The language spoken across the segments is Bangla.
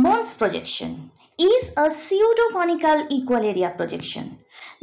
Bone's projection is a pseudoconical equal area projection.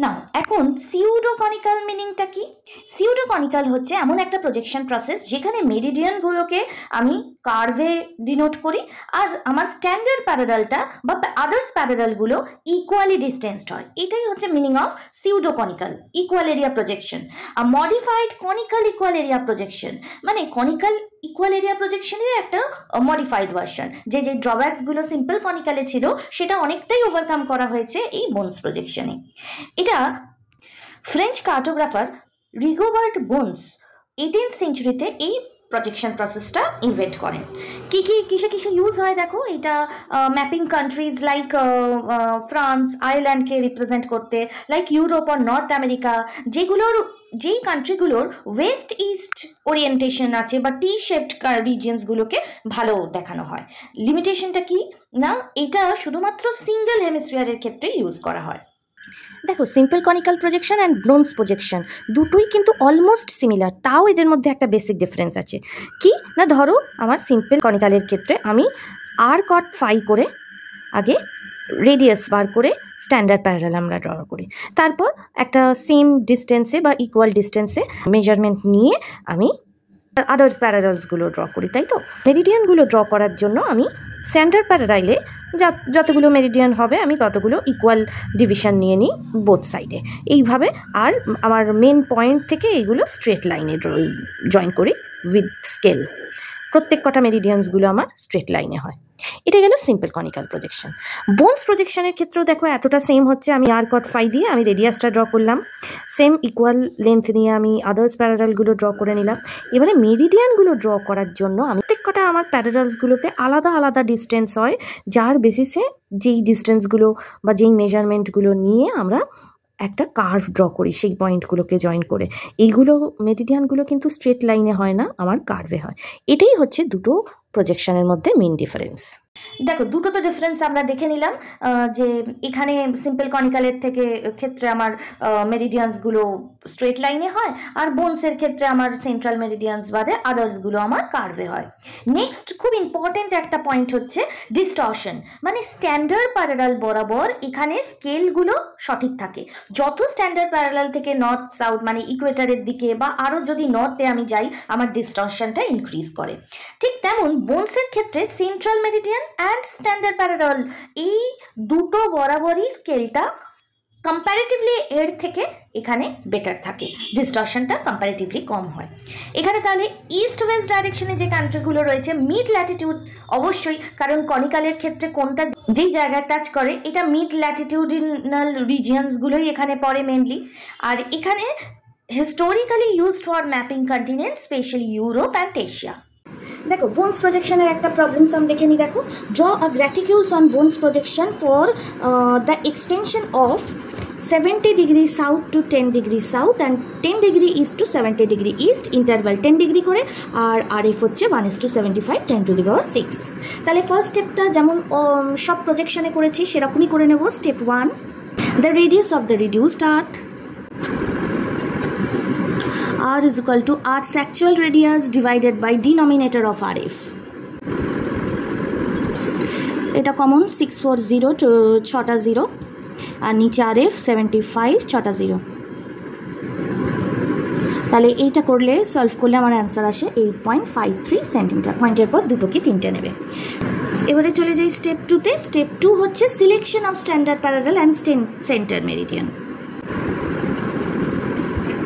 নাও এখন pseudoconical মিনিংটা কি? pseudoconical হচ্ছে এমন একটা প্রজেকশন প্রসেস যেখানে মেরিডিয়ান গুলোকে আমি কার্ভে ডিনোট করি আর আমার স্ট্যান্ডার্ড প্যারালালটা বা আদার্স প্যারালাল গুলো ইকুয়ালি ডিস্টেন্সড হয়। এটাই হচ্ছে meaning of pseudoconical equal area projection. আর modified conical equal area projection মানে কনিক্যাল ইকুয়াল এরিয়া প্রজেকশনের একটা মডিফাইড ভার্সন। যে ড্রব্যাকস গুলো সিম্পল কনিক্যালে ছিল সেটা অনেকটাই ওভারকাম করা হয়েছে এই বোনস প্রজেকশনে। এটা French cartographer Rigobert bones 18th সেঞ্চুরিতে এই প্রজেকশন প্রসেসটা ইনভেন্ট করেন। কিসে ইউজ হয় দেখো, এটা ম্যাপিং কান্ট্রিজ লাইক ফ্রান্স আয়ারল্যান্ডকে রিপ্রেজেন্ট করতে, লাইক ইউরোপ আর নর্থ আমেরিকা যেই কান্ট্রিগুলোর ওয়েস্ট ইস্ট ওরিয়েন্টেশন আছে বা টি শেপড রিজিয়নসগুলোকে ভালো দেখানো হয়। লিমিটেশনটা কি না, এটা শুধুমাত্র সিঙ্গেল হেমিস্ফিয়ারের ক্ষেত্রে ইউজ করা হয়। দেখো simple conical projection and bronze projection দুটোই কিন্তু অলমোস্ট সিমিলার, তাও এদের মধ্যে একটা বেসিক ডিফারেন্স আছে। কি না, ধরো আমার সিম্পল কনিক্যালের ক্ষেত্রে আমি আর কট ফাই করে আগে রেডিয়াস বার করে স্ট্যান্ডার্ড প্যারালাল আমরা ড্র করি, তারপর একটা সেম ডিস্টেন্সে বা ইকুয়াল ডিস্টেন্সে মেজারমেন্ট নিয়ে আমি আদার্স প্যারালালসগুলো ড্র করি, তাই তো? মেরিডিয়ানগুলো ড্র করার জন্য আমি স্ট্যান্ডার্ড প্যারালালে যতগুলো মেরিডিয়ান হবে আমি ততগুলো ইকুয়াল ডিভিশন নিয়ে নিই বোথ সাইডে এইভাবে। আর আমার মেন পয়েন্ট থেকে এইগুলো স্ট্রেট লাইনে জয়েন করি উইথ স্কেল। প্রত্যেক কটা মেরিডিয়ানসগুলো আমার স্ট্রেট লাইনে হয়। এটা গেল সিম্পল কনিক্যাল প্রজেকশন। বোনস প্রজেকশনের ক্ষেত্রেও দেখো এতটা সেম হচ্ছে, আমি আর কট ফাই দিয়ে আমি রেডিয়াসটা ড্র করলাম, সেম ইকুয়াল লেন্থ নিয়ে আমি আদার্স প্যারালালগুলো ড্র করে নিলাম। এবারে মেরিডিয়ানগুলো ড্র করার জন্য আমি প্রত্যেক কটা আমার প্যারালালসগুলোতে আলাদা আলাদা ডিস্টেন্স হয়, যার বেসিসে যেই ডিস্টেন্সগুলো বা যেই মেজারমেন্টগুলো নিয়ে আমরা একটা কার্ভ ড্র করি সেই পয়েন্টগুলোকে জয়েন করে। এইগুলো মেরিডিয়ানগুলো কিন্তু স্ট্রেট লাইনে হয় না, আমার কার্ভে হয়। এটাই হচ্ছে দুটো প্রজেকশনের মধ্যে মেন ডিফারেন্স। দেখো দুটো তো ডিফারেন্স আমরা দেখে নিলাম, যে এখানে সিম্পল কনিক্যালের ক্ষেত্রে আমার মেরিডিয়ানসগুলো স্ট্রেট লাইনে হয় আর বোনসের ক্ষেত্রে আমার সেন্ট্রাল মেরিডিয়ানস বাদে আদার্সগুলো আমার কার্ভে হয়। নেক্সট খুব ইম্পর্টেন্ট একটা পয়েন্ট হচ্ছে ডিস্টরশন, মানে স্ট্যান্ডার্ড প্যারালাল বরাবর এখানে স্কেলগুলো সঠিক থাকে। যত স্ট্যান্ডার্ড প্যারালাল থেকে নর্থ সাউথ মানে ইকুয়েটারের দিকে বা আরও যদি নর্থে আমি যাই আমার ডিস্টরশনটা ইনক্রিজ করে। ঠিক তেমন বোনসের ক্ষেত্রে central meridian and standard parallel এই দুটো বরাবরই স্কেলটা কম্প্যারেটিভলি এর থেকে এখানে বেটার থাকে, ডিস্টরশনটা কম্প্যারেটিভলি কম হয়। এখানে তাহলে ইস্ট ওয়েস্ট ডাইরেকশনে যে কান্ট্রিগুলো রয়েছে মিড ল্যাটিটিউড অবশ্যই, কারণ কনিক্যালের ক্ষেত্রে কোনটা যেই জায়গায় টাচ করে এটা মিড ল্যাটিটিউডিনাল রিজিয়নসগুলোই এখানে পড়ে মেনলি। আর এখানে historically used for mapping continent specially Europe and Asia. দেখো বোনস প্রজেকশনের একটা প্রবলেম সাম দেখে নি। দেখো draw a graticules on Bonne's projection for the extension of 70 degree south to 10 degree south and 10 degree east to 70 degree east, interval 10 degree করে, আর RF হচ্ছে 1:75 10 to the power 6। তাহলে ফার্স্ট স্টেপটা যেমন সব প্রজেকশনে করেছি সেরকমই করে নেব। Step 1, the radius of the reduced earth R is equal to Earth's actual radius divided by denominator of RF। এটা কমন 640 to 6টা 0 আর নিচে RF 75 6টা 0। তাহলে এইটা করলে সলভ করলে আমার অ্যান্সার আসে 8.53 সেন্টিমিটার। পয়েন্টের পর দুটো কি তিনটে নেবে। এবারে চলে যাই স্টেপ 2তে। স্টেপ 2 হচ্ছে selection of standard parallel and center meridian.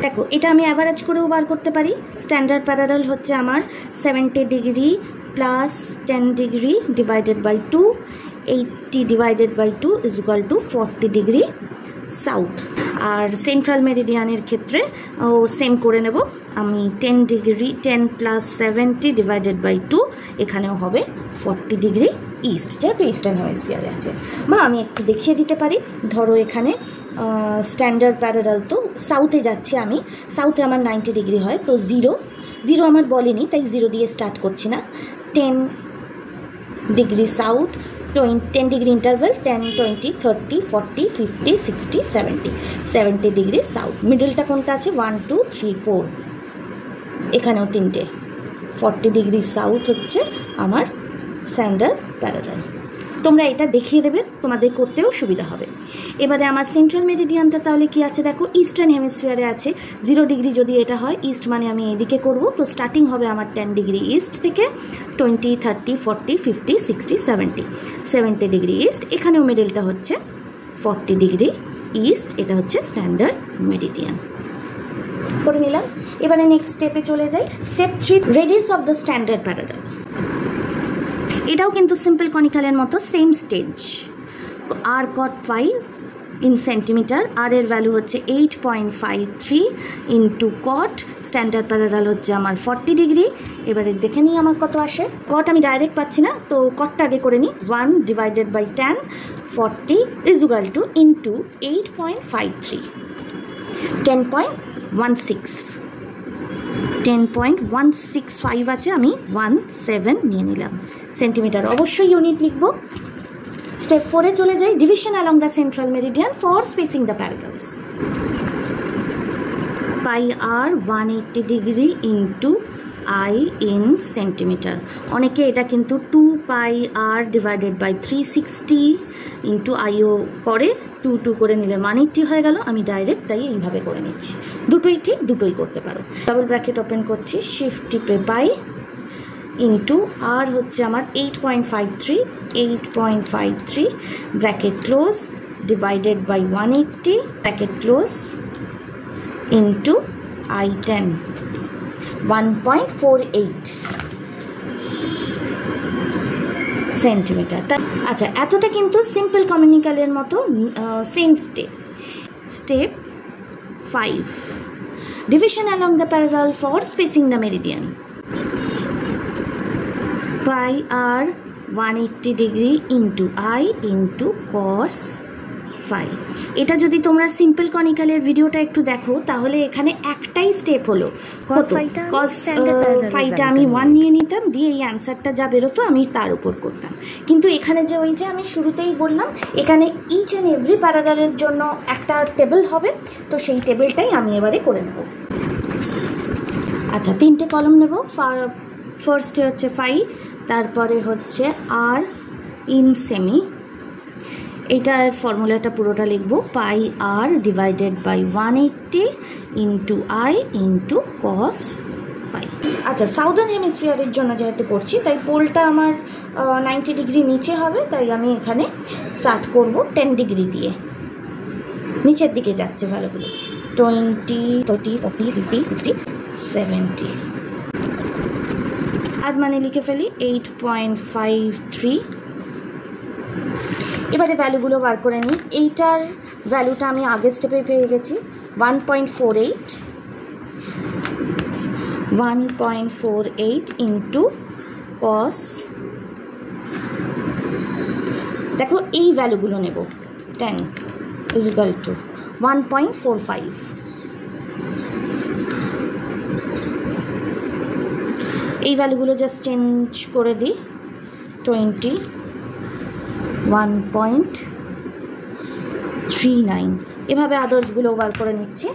দেখো এটা আমি অ্যাভারেজ করেও বার করতে পারি। স্ট্যান্ডার্ড প্যারালাল হচ্ছে আমার 70 degree plus 10 degree divided by 2, 80 divided by 2 is equal to 40 degree south. আর সেন্ট্রাল মেরিডিয়ানের ক্ষেত্রে সেম করে নেব আমি 10 ডিগ্রি 10 প্লাস 70 ডিভাইডেড বাই 2, এখানেও হবে 40 ডিগ্রি ইস্ট, যেহেতু ইস্টার্ন হেমিস্ফিয়ারে আছে। বা আমি একটু দেখিয়ে দিতে পারি, ধরো এখানে স্ট্যান্ডার্ড প্যারালাল তো সাউথে যাচ্ছি আমি, সাউথে আমার 90 ডিগ্রি হয়, তো 0 আমার বলেনি তাই 0 দিয়ে স্টার্ট করছি না। 10 degree south, 10 degree interval 10 20 30 40 50 60 70 degree south. মিডলটা কোনটা আছে 1 2 3 4, এখানেও 3টে। 40 ডিগ্রি সাউথ হচ্ছে আমার স্ট্যান্ডার্ড প্যারালাল। তো তোমরা এটা দেখিয়ে দেবে, তোমাদের করতেও সুবিধা হবে। এবারে আমার সেন্ট্রাল মেরিডিয়ানটা তাহলে কি আছে দেখো, ইস্টার্ন হেমিস্ফিয়ারে আছে। 0 ডিগ্রি যদি এটা হয়, ইস্ট মানে আমি এদিকে করব, তো স্টার্টিং হবে আমার 10 ডিগ্রি ইস্ট থেকে, 20, 30, 40, 50, 60, 70 ডিগ্রি ইস্ট। এখানেও মিডলটা হচ্ছে 40 ডিগ্রি ইস্ট, এটা হচ্ছে স্ট্যান্ডার্ড মেরিডিয়ান করে নিলাম। এবারে নেক্সট স্টেপে চলে যাই। Step 3, radius of the standard parallel. এটাও কিন্তু সিম্পল কনিক্যালের মতো সেম স্টেজ। আর কট 5 ইন সেন্টিমিটার, আর এর ভ্যালু হচ্ছে 8.53 ইন্টু কট, স্ট্যান্ডার্ড প্যারালাল হচ্ছে আমার 40 ডিগ্রি। এবারে দেখে নিই আমার কত আসে। কট আমি ডাইরেক্ট পাচ্ছি না, তো কটটা আগে করে নিই। 1 divided by 10, 40 is equal to into 8.53, 10.165 আছে, আমি 17 নিয়ে নিলাম সেন্টিমিটার। অবশ্যই ইউনিট লিখব। স্টেপ 4-এ চলে যাই। Division along the central meridian for spacing the parallels. Pi r 180 degree into I in centimetre. অনেকে এটা কিন্তু 2 pi R divided by 360 into I O করে, 2 করে নিলে 180 হয়ে গেল। আমি ডাইরেক্ট তাই এইভাবে করে নিচ্ছি। দুটোই ঠিক, দুটোই করতে পারো। ডাবল ব্র্যাকেট ওপেন করছি, শিফট টিপে পাই ইন্টু আর হচ্ছে আমার 8.53 bracket close divided by 180 bracket close into I10 1.48 centimetre. আচ্ছা, এতটা কিন্তু সিম্পল কমিউনিক্যালের মতো same step. Step 5, division along the parallel for spacing the meridian. Pi r 180 degree into I into cos 5। এটা যদি তোমরা সিম্পল কনিক্যালের ভিডিওটা একটু দেখো, তাহলে এখানে একটাই স্টেপ হলো। কস ফাইটা আমি 1 নিয়ে নিতাম, দিয়ে এই অ্যান্সারটা যা বেরোতো আমি তার উপর করতাম। কিন্তু এখানে যে ওই যে আমি শুরুতেই বললাম, এখানে ইচ অ্যান্ড এভরি প্যারালালের জন্য একটা টেবিল হবে, তো সেই টেবিলটাই আমি এবারে করে নেব। আচ্ছা, 3টে কলম নেব। ফার্স্টে হচ্ছে 5, তারপরে হচ্ছে আর ইন সেমি। এটার ফর্মুলাটা পুরোটা লিখব, pi R divided by 180 into I into cos 5। আচ্ছা, সাউদার্ন হেমিস্ফিয়ারের জন্য যেহেতু করছি, তাই পোলটা আমার 90 ডিগ্রি নিচে হবে, তাই আমি এখানে স্টার্ট করব 10 ডিগ্রি দিয়ে। নিচের দিকে যাচ্ছে ভ্যালুগুলো, 20, 30, 40, 50, 60, 70। আজ মানে লিখে ফেলি 8.53। এবারে ভ্যালুগুলো বার করে নিই। এইটার ভ্যালুটা আমি আগের স্টেপে পেয়ে গেছি, 1.48 ইন্টু কস। দেখো এই ভ্যালুগুলো নেব, 10 ইজ ইকুয়াল টু 1.45। এই ভ্যালুগুলো জাস্ট চেঞ্জ করে দিই, 20, 1.39। এভাবে আদার্সগুলো বার করে নিচ্ছি।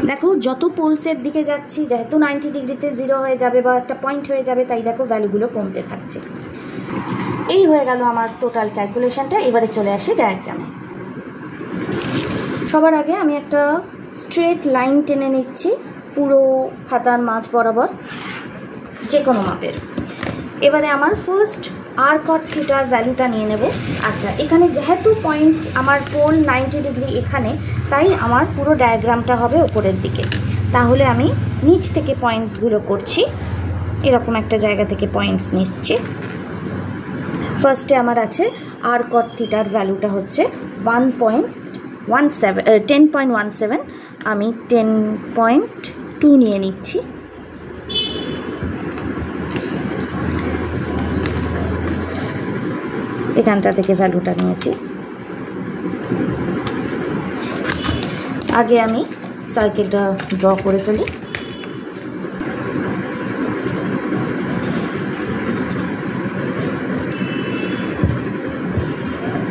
দেখো যত পোলসের দিকে যাচ্ছি, যেহেতু 90 ডিগ্রিতে 0 হয়ে যাবে বা একটা পয়েন্ট হয়ে যাবে, তাই দেখো ভ্যালুগুলো কমতে থাকছে। এই হয়ে গেল আমার টোটাল ক্যালকুলেশনটা। এবারে চলে আসি ডায়াগ্রামে। সবার আগে আমি একটা স্ট্রেট লাইন টেনে নিচ্ছি পুরো খাতার মাঝ বরাবর, যে কোনো মাপের। এবারে আমার ফার্স্ট আর কট থিটার ভ্যালুটা নিয়ে নেব। আচ্ছা, এখানে যেহেতু পয়েন্ট আমার পোল 90 ডিগ্রি এখানে, তাই আমার পুরো ডায়াগ্রামটা হবে ওপরের দিকে। তাহলে আমি নিচ থেকে পয়েন্টসগুলো করছি, এরকম একটা জায়গা থেকে পয়েন্টস নিচ্ছি। ফার্স্টে আমার আছে আর কট থিটার ভ্যালুটা হচ্ছে 10.17। আমি 10.2 নিয়ে নিচ্ছি। এখানটা থেকে ভ্যালুটা নিয়েছি। আগে আমি সার্কেলটা ড্র করে ফেলি।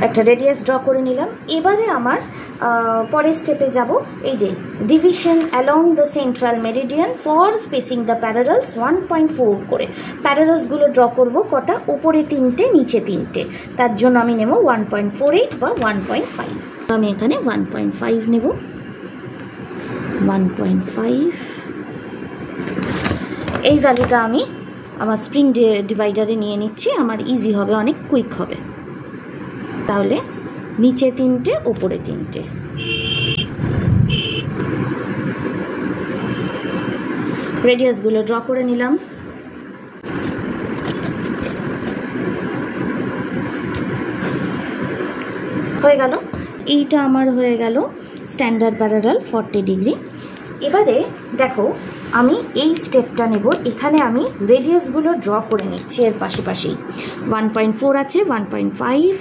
একটা রেডিয়াস ড্র করে নিলাম। এবারে আমার পরের স্টেপে যাব। এই যে division along the central meridian for spacing the parallels 1.4 করে প্যারালালসগুলো ড্র করব। কটা? উপরে 3টে, নিচে 3টে। তার জন্য আমি নেব 1.48 বা 1.5। আমি এখানে 1.5 নেব। 1.5 এই ভ্যালুটা আমি আমার স্প্রিং ডিভাইডারে নিয়ে নিচ্ছি, আমার ইজি হবে, অনেক কুইক হবে। তাহলে নিচে 3টে, উপরে 3টে। রেডিয়াসগুলো ড্র করে নিলাম। হয়ে গেল, এইটা আমার হয়ে গেল স্ট্যান্ডার্ড প্যারালাল 40 ডিগ্রি। এবারে দেখো আমি এই স্টেপটা নেব। এখানে আমি রেডিয়াসগুলো ড্র করে নিচ্ছি এর পাশাপাশি। 1.4 আছে, 1.5,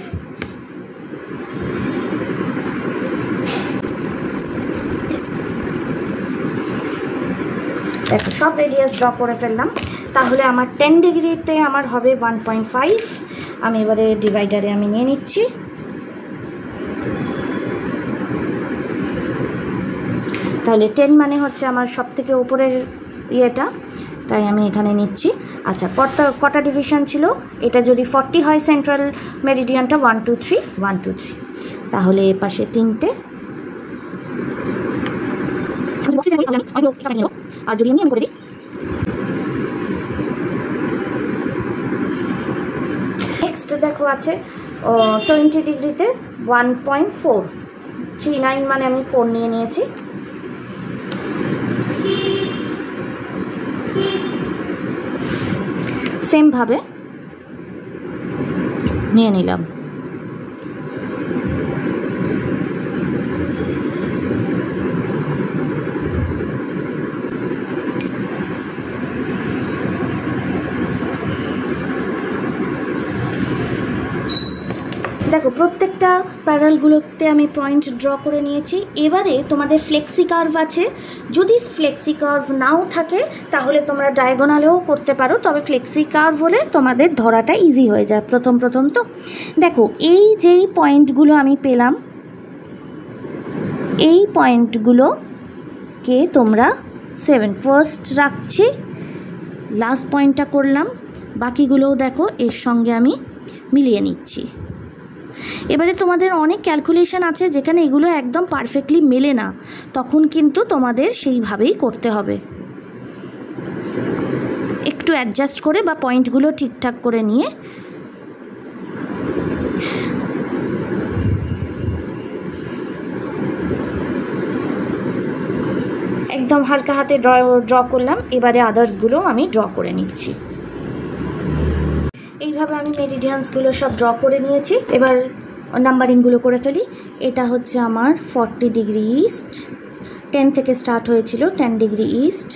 দেখো সব রেডিয়াস ড্র করে ফেললাম। তাহলে আমার 10 ডিগ্রিতে আমার হবে 1.5। আমি এবারে ডিভাইডারে আমি নিয়ে নিচ্ছি। তাহলে 10 মানে হচ্ছে আমার সব থেকে উপরের ইয়েটা, তাই আমি এখানে নিচ্ছি। আচ্ছা, কটা ডিভিশন ছিল? এটা যদি 40 হয় সেন্ট্রাল মেরিডিয়ানটা 1 2 3 1 2 3, তাহলে এ পাশে 3টে। আর যদি আমি করে দিই, নেক্সট দেখো আছে 20 ডিগ্রিতে 1.439 মানে আমি 4 নিয়ে নিয়েছি। সেম ভাবে নিয়ে নিলাম। দেখো প্রত্যেকটা প্যারালগুলোতে আমি পয়েন্ট ড্র করে নিয়েছি। এবারে তোমাদের ফ্লেক্সি কার্ভ আছে। যদি ফ্লেক্সি কার্ভ নাও থাকে তাহলে তোমরা ডায়াগোনালেও করতে পারো, তবে ফ্লেক্সি কার্ভ হলে তোমাদের ধরাটা ইজি হয়ে যায় প্রথম তো। দেখো এই যেই পয়েন্টগুলো আমি পেলাম, এই পয়েন্টগুলোকে তোমরা 7 ফার্স্ট রাখছি, লাস্ট পয়েন্টটা করলাম, বাকিগুলোও দেখো এর সঙ্গে আমি মিলিয়ে নিচ্ছি। এবারে তোমাদের অনেক ক্যালকুলেশন আছে যেখানে এগুলো একদম পারফেক্টলি মেলে না, তখন কিন্তু তোমাদের সেইভাবেই করতে হবে, একটু অ্যাডজাস্ট করে বা পয়েন্টগুলো ঠিকঠাক করে নিয়ে। একদম হালকা হাতে ড্র করলাম। এবারে আদার্সগুলো আমি ড্র করে নিচ্ছি। এইভাবে আমি মেরিডিয়ানসগুলো সব ড্র করে নিয়েছি। এবার নাম্বারিংগুলো করে ফেলি। এটা হচ্ছে আমার 40 ডিগ্রি ইস্ট, 10 থেকে স্টার্ট হয়েছিল, 10 ডিগ্রি ইস্ট,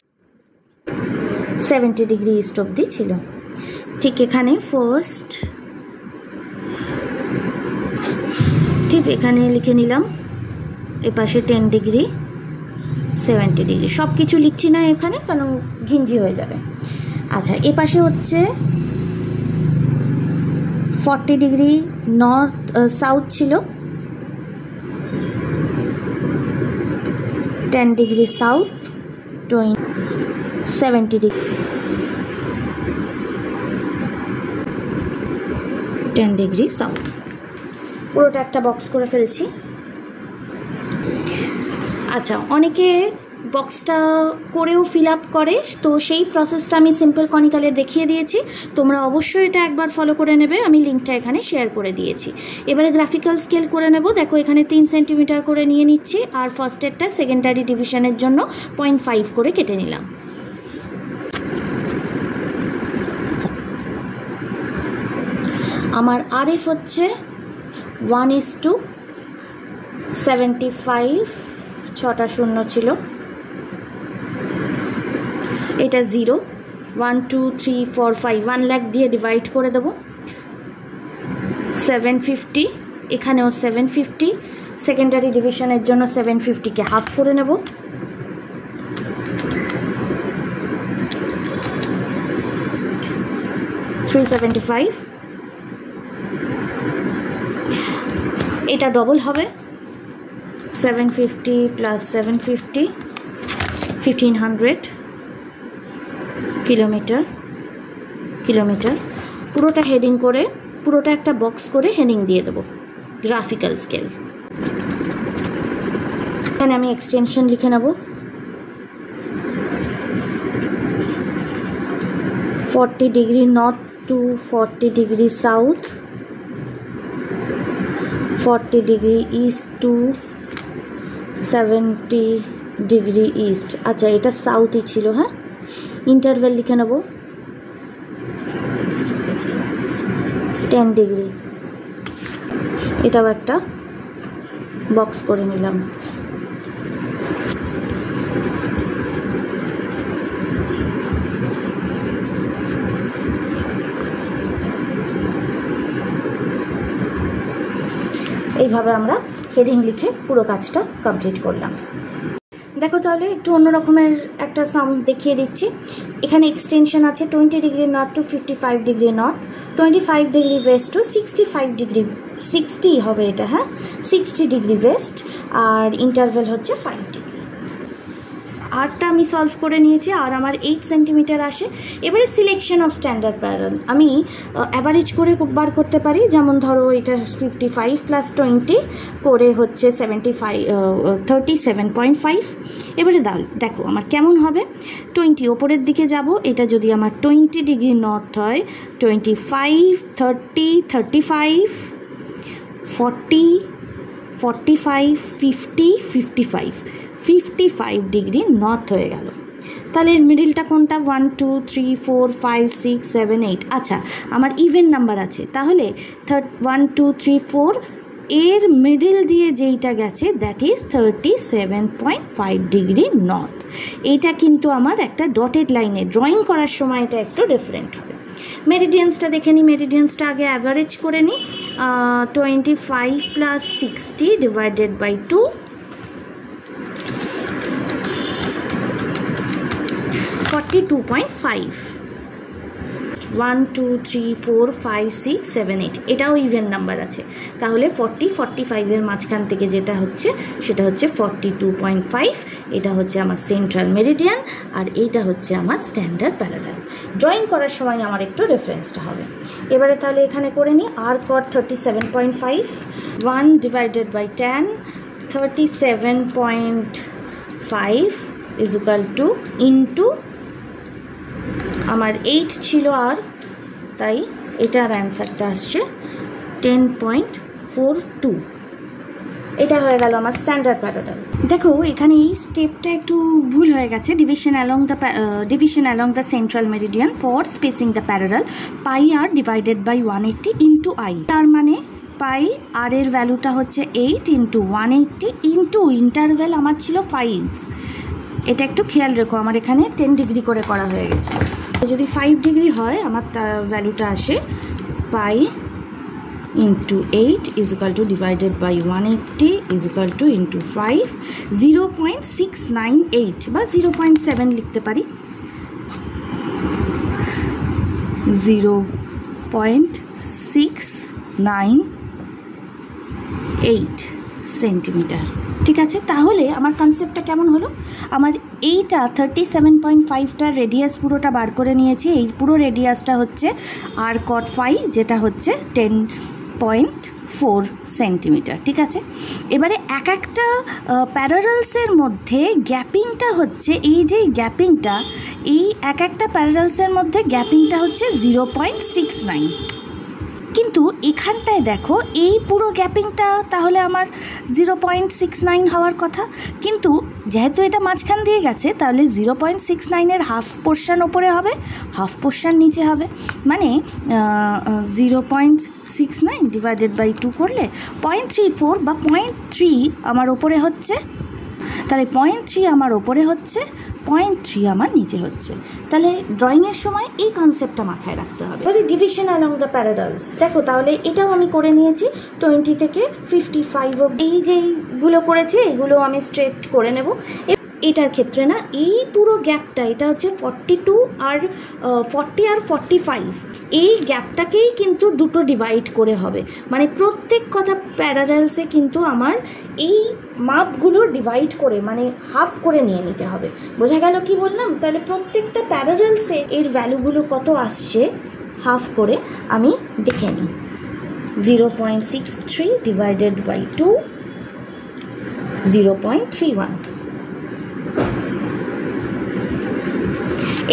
70 ডিগ্রি ইস্ট অবধি ছিল। ঠিক এখানে ফার্স্ট, ঠিক এখানে লিখে নিলাম এপাশে 10 ডিগ্রি, 70 ডিগ্রি। সব কিছু লিখছি না এখানে, কারণ ঘিঞ্জি হয়ে যাবে। আচ্ছা, এপাশে হচ্ছে 40 ডিগ্রি নর্থ সাউথ ছিল, 10 degree south, 70 degree, 10 degree south. পুরোটা একটা বক্স করে ফেলছি। আচ্ছা, অনেকে বক্সটা করেও ফিল আপ করে, তো সেই প্রসেসটা আমি সিম্পল কনিক্যালের দেখিয়ে দিয়েছি। তোমরা অবশ্যই এটা একবার ফলো করে নেবে, আমি লিঙ্কটা এখানে শেয়ার করে দিয়েছি। এবারে গ্রাফিক্যাল স্কেল করে নেব। দেখো এখানে 3 সেন্টিমিটার করে নিয়ে নিচ্ছি, আর ফার্স্টেরটা সেকেন্ডারি ডিভিশনের জন্য 0.5 করে কেটে নিলাম। আমার আরএফ হচ্ছে 1:75, 6টা শূন্য ছিল। এটা 0, 1 2 3 4 5, 1 লাখ দিয়ে ডিভাইড করে দেবো। 750, এখানেও 750, সেকেন্ডারি ডিভিশনের জন্য 750কে হাফ করে নেব। 375। এটা ডবল হবে 750 প্লাস 750 1500 কিলোমিটার পুরোটা হেডিং করে পুরোটা একটা বক্স করে হেডিং দিয়ে দেবো গ্রাফিক্যাল স্কেল। এখানে আমি এক্সটেনশন লিখে নেব 40 degree north two 40 degree south, 40 degree east two 70 degree east. আচ্ছা এটা সাউথই ছিল, হ্যাঁ। ইন্টারভেল লিখে নেব 10 ডিগ্রি, এটাও একটা বক্স করে নিলাম। এইভাবে আমরা হেডিং লিখে পুরো কাজটা কমপ্লিট করলাম। দেখো তাহলে একটু অন্য রকমের একটা সাউন্ড দেখিয়ে দিচ্ছি। এখানে এক্সটেনশন আছে 20 degree north to 55 degree north, 25 degree west to 65 degree 60 হবে এটা, হ্যাঁ 60 ডিগ্রি ওয়েস্ট, আর ইন্টারভেল হচ্ছে 5 ডিগ্রি। আরটা আমি সলভ করে নিয়েছি, আর আমার 8 সেন্টিমিটার আসে। এবারে সিলেকশন অফ স্ট্যান্ডার্ড প্যারালাল আমি অ্যাভারেজ করে বার করতে পারি, যেমন ধরো এটা 55 প্লাস 20 করে হচ্ছে 37.5। এবারে দেখো আমার কেমন হবে। 20 ওপরের দিকে যাব, এটা যদি আমার 20 ডিগ্রি নর্থ হয় 25 30 35 40 45 50 55 ডিগ্রি নর্থ হয়ে গেল। তাহলে এর মিডিলটা কোনটা 1 2 3 4 5 6 7 8। আচ্ছা আমার ইভেন নাম্বার আছে, তাহলে 1 2 3 4 এর মিডিল দিয়ে যেইটা গেছে দ্যাট ইজ 37.5 ডিগ্রি নর্থ। এইটা কিন্তু আমার একটা ডটেড লাইনে ড্রয়িং করার সময় এটা একটু ডিফারেন্ট হবে। মেরিডিয়ান্সটা দেখে নিই, মেরিডিয়ান্সটা আগে অ্যাভারেজ করে নিই। 25 প্লাস 60 ডিভাইডেড বাই 2, 42.5। 1 2 3 4 5 6 7 8 এটাও ইভেন নাম্বার আছে, তাহলে 40 45 এর মাঝখান থেকে যেটা হচ্ছে সেটা হচ্ছে 42.5। এটা হচ্ছে আমার সেন্ট্রাল মেরিডিয়ান, আর এইটা হচ্ছে আমার স্ট্যান্ডার্ড প্যারালাল। ড্রয়িং করার সময় আমার একটু রেফারেন্সটা হবে। এবারে তাহলে এখানে করে নিই r cot 37.5 1 divided by 10 37.5 is equal to into আমার 8 ছিল আর, তাই এটার অ্যান্সারটা আসছে 10.42। এটা হয়ে গেল আমার স্ট্যান্ডার্ড প্যারালাল। দেখো এখানে এই স্টেপটা একটু ভুল হয়ে গেছে। Division along the central meridian for spacing the parallel pi R divided by 180 into I. তার মানে পাই আর এর ভ্যালুটা হচ্ছে 8 ইন্টু 180 ইন্টু ইন্টারভেল আমার ছিল 5। এটা একটু খেয়াল রেখো, আমার এখানে 10 ডিগ্রি করে করা হয়ে গেছে। যদি 5 ডিগ্রি হয় আমার তার ভ্যালুটা আসে pi into 8 is equal to divided by 180 is equal to into 5 0.698 বা 0.7 লিখতে পারি। 0.698 সেন্টিমিটার। ঠিক আছে, তাহলে আমার কনসেপ্টটা কেমন হলো? আমার এইটা 37.5টার রেডিয়াস পুরোটা বার করে নিয়েছি। এই পুরো রেডিয়াসটা হচ্ছে আর কট 5, যেটা হচ্ছে 10.4 সেন্টিমিটার। ঠিক আছে, এবারে এক একটা প্যারালালসের মধ্যে গ্যাপিংটা হচ্ছে, এই যে গ্যাপিংটা, এই এক একটা প্যারালালসের মধ্যে গ্যাপিংটা হচ্ছে 0.69। কিন্তু এখানটায় দেখো এই পুরো গ্যাপিংটা তাহলে আমার 0.69 হওয়ার কথা, কিন্তু যেহেতু এটা মাঝখান দিয়ে গেছে তাহলে 0.69-এর হাফ পোর্শন ওপরে হবে, হাফ পোর্শন নিচে হবে। মানে 0.69 ডিভাইডেড বাই 2 করলে 0.34 বা 0.3 আমার ওপরে হচ্ছে, তাহলে 0.3 আমার ওপরে হচ্ছে, 0.3 আমার নিচে হচ্ছে। তাহলে ড্রয়িংয়ের সময় এই কনসেপ্টটা মাথায় রাখতে হবে। এবারে ডিভিশন অ্যালং দ্য প্যারালালস দেখো, তাহলে এটাও আমি করে নিয়েছি 20 থেকে 55 অবধি। এই যেইগুলো করেছি এগুলো আমি স্ট্রেট করে নেব। এটার ক্ষেত্রে না, এই পুরো গ্যাপটা, এটা হচ্ছে 42 আর 40 আর 45, এই গ্যাপটাকেই কিন্তু দুটো ডিভাইড করে হবে, মানে প্রত্যেক কথা প্যারালালসে কিন্তু আমার এই মাপগুলো ডিভাইড করে মানে হাফ করে নিয়ে নিতে হবে। বোঝা গেল কি বললাম? তাহলে প্রত্যেকটা প্যারালালসে এর ভ্যালুগুলো কত আসছে হাফ করে আমি দেখে নিই। 0.63 ডিভাইডেড বাই 2, 0.31।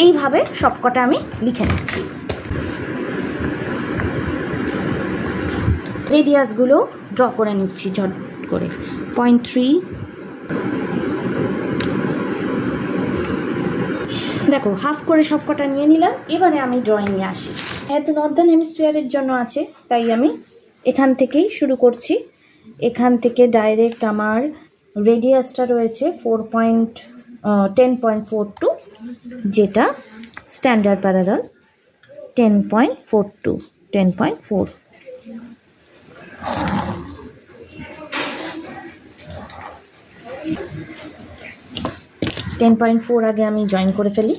এইভাবে সবকটা আমি লিখে নিচ্ছি। রেডিয়াসগুলো ড্র করে নিচ্ছি ঝট করে। 0.3, দেখো হাফ করে সবকটা নিয়ে নিলাম। এবারে আমি ড্রয়িংয়ে আসি। এত নর্দার্ন হেমিস্ফিয়ারের জন্য আছে, তাই আমি এখান থেকেই শুরু করছি। এখান থেকে ডাইরেক্ট আমার রেডিয়াসটা রয়েছে 10.42, যেটা স্ট্যান্ডার্ড প্যারালাল 10.42, 10.4। আগে আমি জয়েন করে ফেলি।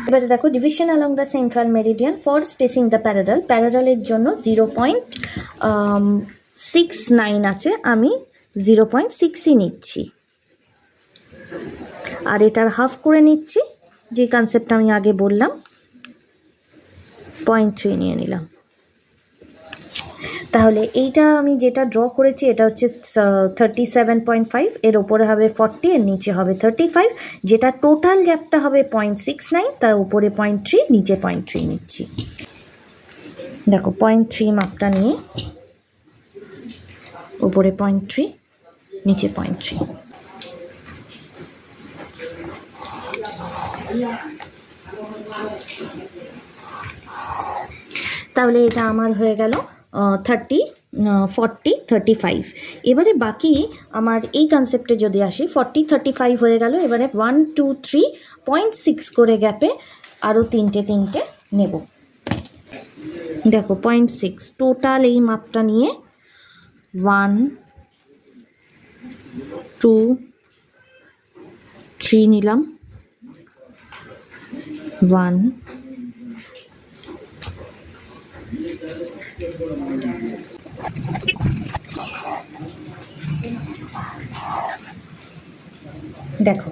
এবারে দেখো division along the central meridian for spacing the parallel, প্যারালালের জন্য 0.69 আছে, আমি 0.6ই নিচ্ছি। আর এটার হাফ করে নিচ্ছি, যে কনসেপ্ট আমি আগে বললাম, 0.3 নিয়ে নিলাম। তাহলে এইটা আমি যেটা ড্র করেছি এটা হচ্ছে 37.5, এর ওপরে হবে 40, এর নিচে হবে 35, যেটা টোটাল গ্যাপটা হবে 0.69, তার উপরে 0.3, নিচে 0.3 নিচ্ছি। দেখো 0.3 মাপটা নিয়ে উপরে 0.3, নিচে 0.3। তাহলে এটা আমার হয়ে গেল 30, 40, 35। এবারে বাকি আমার এই কনসেপ্টে যদি আসি, 40, 35 হয়ে গেল। এবারে 1, 2, 3, 0.6 করে গ্যাপে আরও তিনটে নেব। দেখো 0.6 টোটাল এই মাপটা নিয়ে 1, 2, 3 নিলাম, 1, 2। দেখো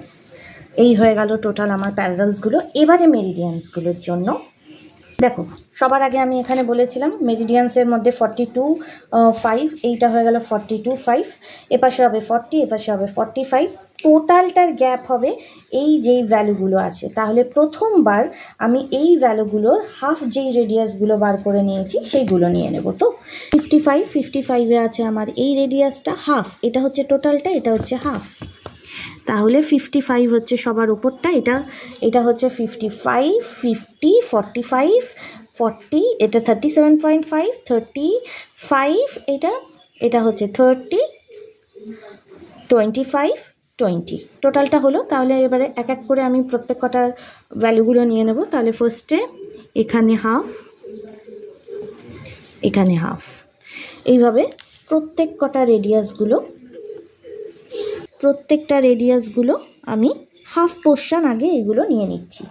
এই হয়ে গেল টোটাল আমার প্যারালালসগুলো। এবারে মেরিডিয়ানসগুলোর জন্য দেখো, সবার আগে আমি এখানে বলেছিলাম মেরিডিয়ানসের মধ্যে 42.5, এইটা হয়ে গেল 42.5, এপাশে হবে 40, এপাশে হবে 45, টোটালটার গ্যাপ হবে এই যেই ভ্যালুগুলো আছে। তাহলে প্রথমবার আমি এই ভ্যালুগুলোর হাফ যেই রেডিয়াসগুলো বার করে নিয়েছি সেইগুলো নিয়ে নেব। তো 55 আছে আমার এই রেডিয়াসটা, হাফ, এটা হচ্ছে টোটালটা, এটা হচ্ছে হাফ। তাহলে 55 হচ্ছে সবার উপরটা, এটা হচ্ছে 55, 50, 45, 40, এটা 37.5, 35, এটা হচ্ছে 30, 25, 20, টোটালটা হলো। তাহলে এবারে এক এক করে আমি প্রত্যেক কটার ভ্যালুগুলো নিয়ে নেব। তাহলে ফার্স্টে এখানে হাফ, এখানে হাফ, এইভাবে প্রত্যেকটা রেডিয়াসগুলো আমি হাফ পোর্শন আগে এগুলো নিয়ে নিচ্ছি।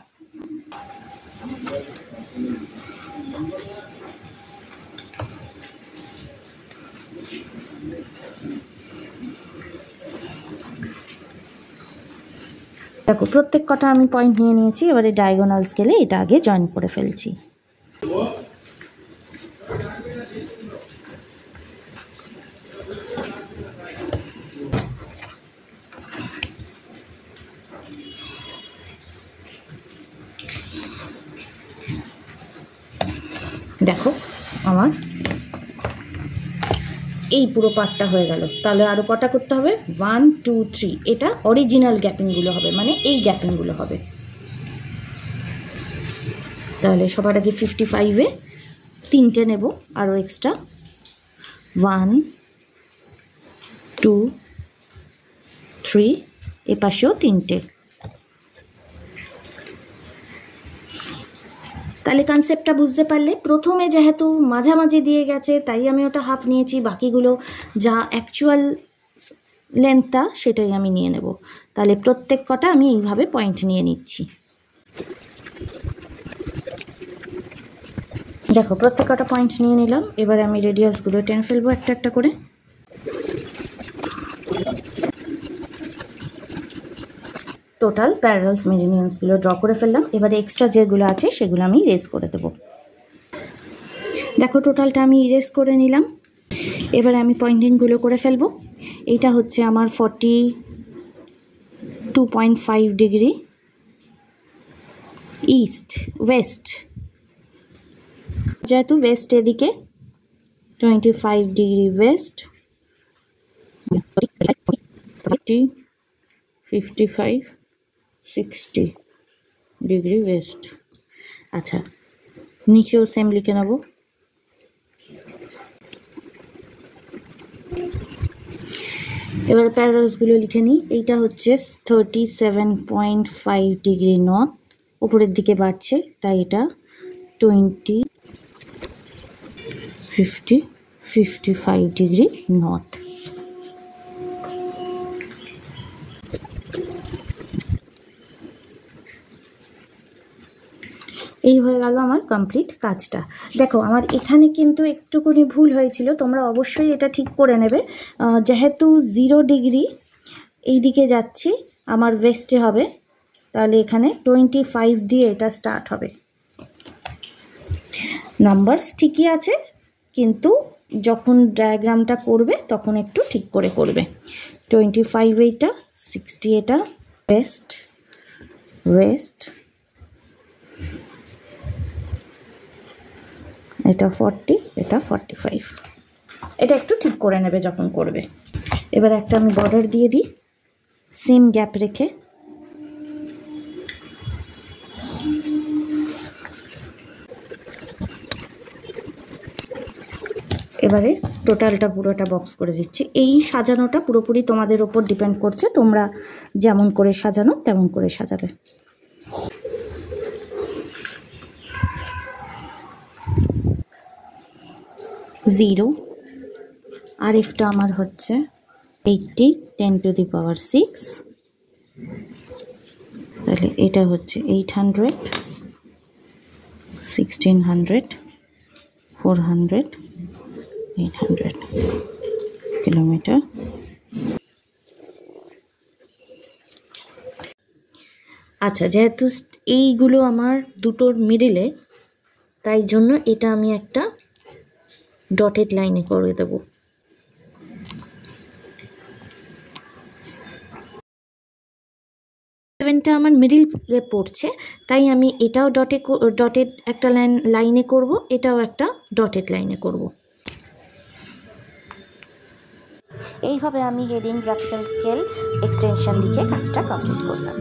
দেখো প্রত্যেক কটা আমি পয়েন্ট নিয়ে নিয়েছি। এবারে ডায়াগোনাল স্কেলে এটা আগে জয়েন করে ফেলছি। দেখো আমার এই পুরো পার্টটা হয়ে গেল। তাহলে আরও কটা করতে হবে? 1, 2, 3, এটা অরিজিনাল গ্যাপিংগুলো হবে, মানে এই গ্যাপিংগুলো হবে। তাহলে সবার আগে 55-এ 3টে নেব আরও এক্সট্রা, 1, 2, 3, এ পাশেও 3টে। তাহলে কনসেপ্টটা বুঝতে পারলে, প্রথমে যেহেতু মাঝামাঝি দিয়ে গেছে তাই আমি ওটা হাফ নিয়েছি, বাকিগুলো যা অ্যাকচুয়াল লেন্থটা সেটাই আমি নিয়ে নেব। তাহলে প্রত্যেক কটা আমি এইভাবে পয়েন্ট নিয়ে নিচ্ছি। দেখো প্রত্যেক কটা পয়েন্ট নিয়ে নিলাম। এবার আমি রেডিয়াসগুলো টেনে ফেলবো একটা একটা করে। টোটাল প্যারালালস মেরিডিয়ানসগুলো ড্র করে ফেললাম। এবারে এক্সট্রা যেগুলো আছে সেগুলো আমি ইরেজ করে দেবো। দেখো টোটালটা আমি ইরেজ করে নিলাম। এবারে আমি পয়েন্টিংগুলো করে ফেলবো। এইটা হচ্ছে আমার 42.5 ডিগ্রি ইস্ট ওয়েস্ট, যেহেতু ওয়েস্ট এদিকে 25 ডিগ্রি ওয়েস্ট, 55 60 ডিগ্রি ওয়েস্ট। আচ্ছা নিচেও সেম লিখে নেব। এবার প্যারালালসগুলো লিখে নিই। এইটা হচ্ছে 37.5 ডিগ্রি নর্থ, উপরের দিকে বাড়ছে তাই এটা 20 50 55 ডিগ্রি নর্থ। এই হয়ে গেল আমার কমপ্লিট কাজটা। দেখো আমার এখানে কিন্তু একটুখানি ভুল হয়েছিল, তোমরা অবশ্যই এটা ঠিক করে নেবে। যেহেতু 0 ডিগ্রি এই দিকে যাচ্ছি আমার ওয়েস্টে হবে, তাহলে এখানে 25 দিয়ে এটা স্টার্ট হবে। নাম্বারস ঠিকই আছে, কিন্তু যখন ডায়াগ্রামটা করবে তখন একটু ঠিক করে করবে। 25 এইটা, 60 এটা, ওয়েস্ট ওয়েস্ট, এটা 40, এটা 45। এটা একটু ঠিক করে নেবে যখন করবে। এবার একটা আমি বর্ডার দিয়ে দিই সেম গ্যাপ রেখে। এবারে টোটালটা পুরোটা বক্স করে দিচ্ছি। এই সাজানোটা পুরোপুরি তোমাদের ওপর ডিপেন্ড করছে, তোমরা যেমন করে সাজানো তেমন করে সাজাবে। জিরো, আর এফটা আমার হচ্ছে 80 10 to the power 6, তাহলে এটা হচ্ছে 800 1600 400 800 কিলোমিটার। আচ্ছা যেহেতু এইগুলো আমার দুটোর মিডিলে, তাই জন্য এটা আমি একটা ডটেড লাইনে করে দেব। সেভেনটা আমার মিডিলে পড়ছে, তাই আমি এটাও ডটেড একটা লাইনে করব, এটাও একটা ডটেড লাইনে করব। এইভাবে আমি হেডিং, গ্রাফিক্যাল স্কেল, এক্সটেনশন লিখে কাজটা কমপ্লিট করলাম।